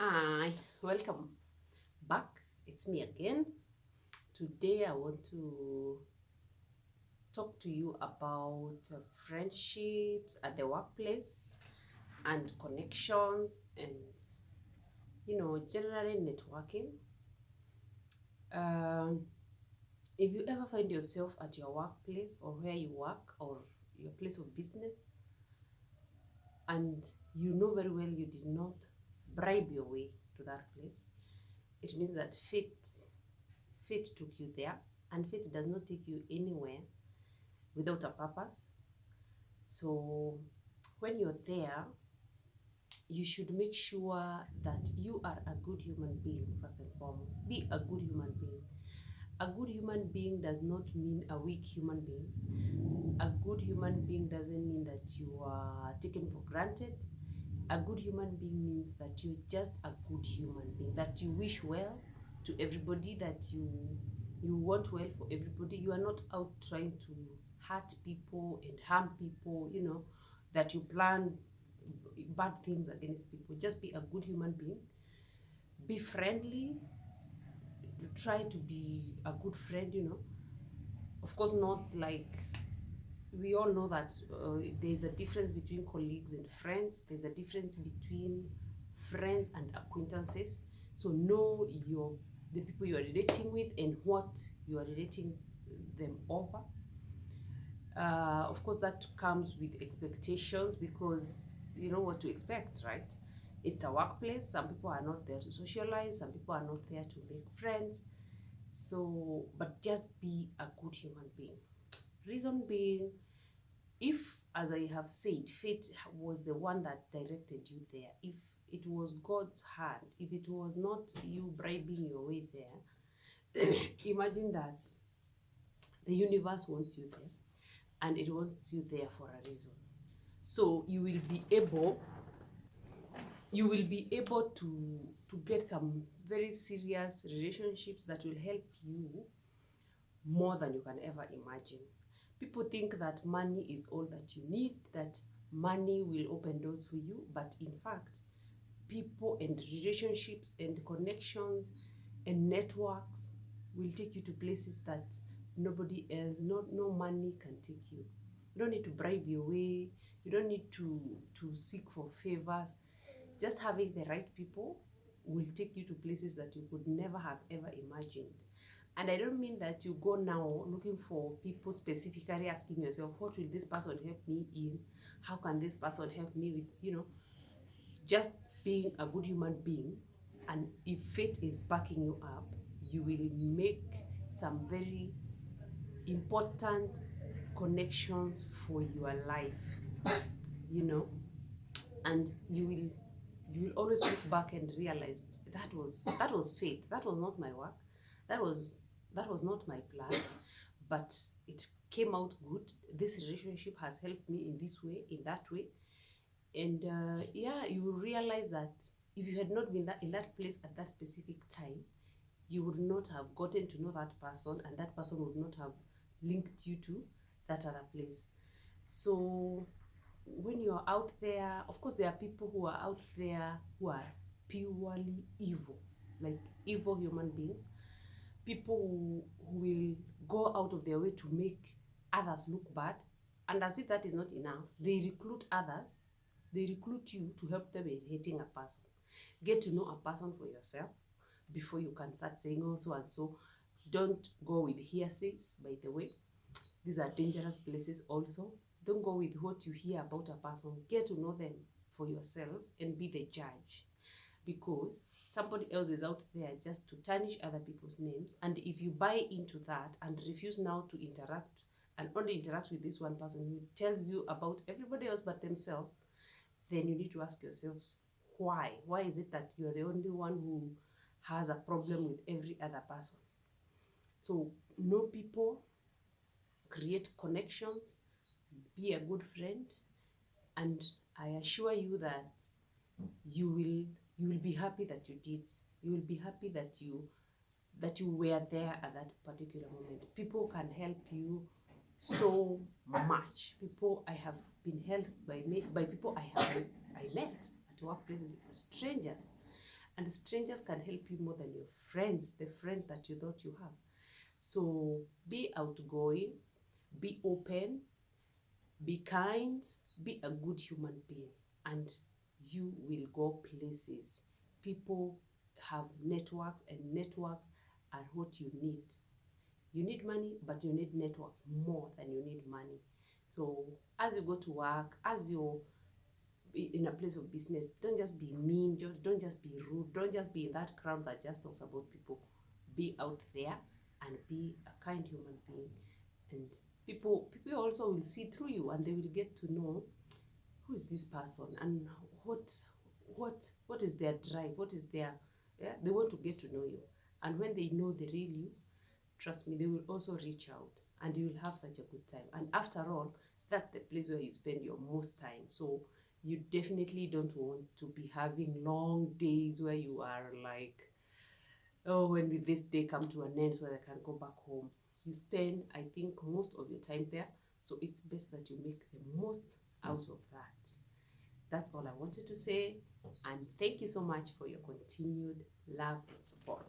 Hi, welcome back. It's me again. Today I want to talk to you about friendships at the workplace and connections and generally networking. Um, if you ever find yourself at your workplace or where you work or your place of business and you know very well you did not bribe your way to that place, it means that fate took you there, and fate does not take you anywhere without a purpose. So when you're there, you should make sure that you are a good human being first and foremost. Be a good human being. A good human being does not mean a weak human being. A good human being doesn't mean that you are taken for granted. A good human being means that you're just a good human being, that you wish well to everybody, that you want well for everybody. You are not out trying to hurt people and harm people, that you plan bad things against people. Just be a good human being. Be friendly. Try to be a good friend. Of course, not like we all know that there's a difference between colleagues and friends. There's a difference between friends and acquaintances. So know the people you are relating with and what you are relating them over. Of course, that comes with expectations because you know what to expect, right? It's a workplace. Some people are not there to socialize. Some people are not there to make friends. So, but just be a good human being. Reason being, if, as I have said, fate was the one that directed you there, if it was God's hand, if it was not you bribing your way there, imagine that the universe wants you there and it wants you there for a reason. So you will be able to get some very serious relationships that will help you more than you can ever imagine. People think that money is all that you need, that money will open doors for you, but in fact, people and relationships and connections and networks will take you to places that nobody else, no money can take you. You don't need to bribe your way, you don't need to seek for favors. Just having the right people will take you to places that you could never have ever imagined. And I don't mean that you go now looking for people specifically asking yourself, what will this person help me in? How can this person help me with, just being a good human being. And if fate is backing you up, you will make some very important connections for your life, you know, and you will always look back and realize that was fate. That was not my work. That was not my plan, but it came out good. This relationship has helped me in this way, in that way. And yeah, you will realize that if you had not been in that place at that specific time, you would not have gotten to know that person, and that person would not have linked you to that other place. So when you're out there, of course, there are people who are out there who are purely evil, like evil human beings, people who will go out of their way to make others look bad. And as if that is not enough, they recruit others, they recruit you to help them in hating a person. Get to know a person for yourself before you can start saying, oh, so and so. Don't go with hearsays, by the way. These are dangerous places also. Don't go with what you hear about a person. Get to know them for yourself and be the judge. Because somebody else is out there just to tarnish other people's names. And if you buy into that and refuse now to interact and only interact with this one person who tells you about everybody else but themselves, then you need to ask yourselves why. Why is it that you're the only one who has a problem with every other person? So know people, create connections, be a good friend, and I assure you that you will be happy that you did. You will be happy that you were there at that particular moment. People can help you so much. People I have been helped by people I met at workplaces, strangers. And strangers can help you more than your friends, the friends that you thought you have. So be outgoing, be open, be kind, be a good human being, and you will go places. People have networks, and networks are what you need. You need money, but you need networks more than you need money. So as you go to work, as you're in a place of business, don't just be mean, don't just be rude, don't just be in that crowd that just talks about people. Be out there and be a kind human being. And people also will see through you, and they will get to know who is this person, and what is their drive, what is their, yeah, they want to get to know you. And when they know the real you, trust me, they will also reach out, and you will have such a good time. And after all, that's the place where you spend your most time. So you definitely don't want to be having long days where you are like, oh, when will this day come to an end so that I can go back home? You spend, I think, most of your time there. So it's best that you make the most out of that. That's all I wanted to say. And thank you so much for your continued love and support.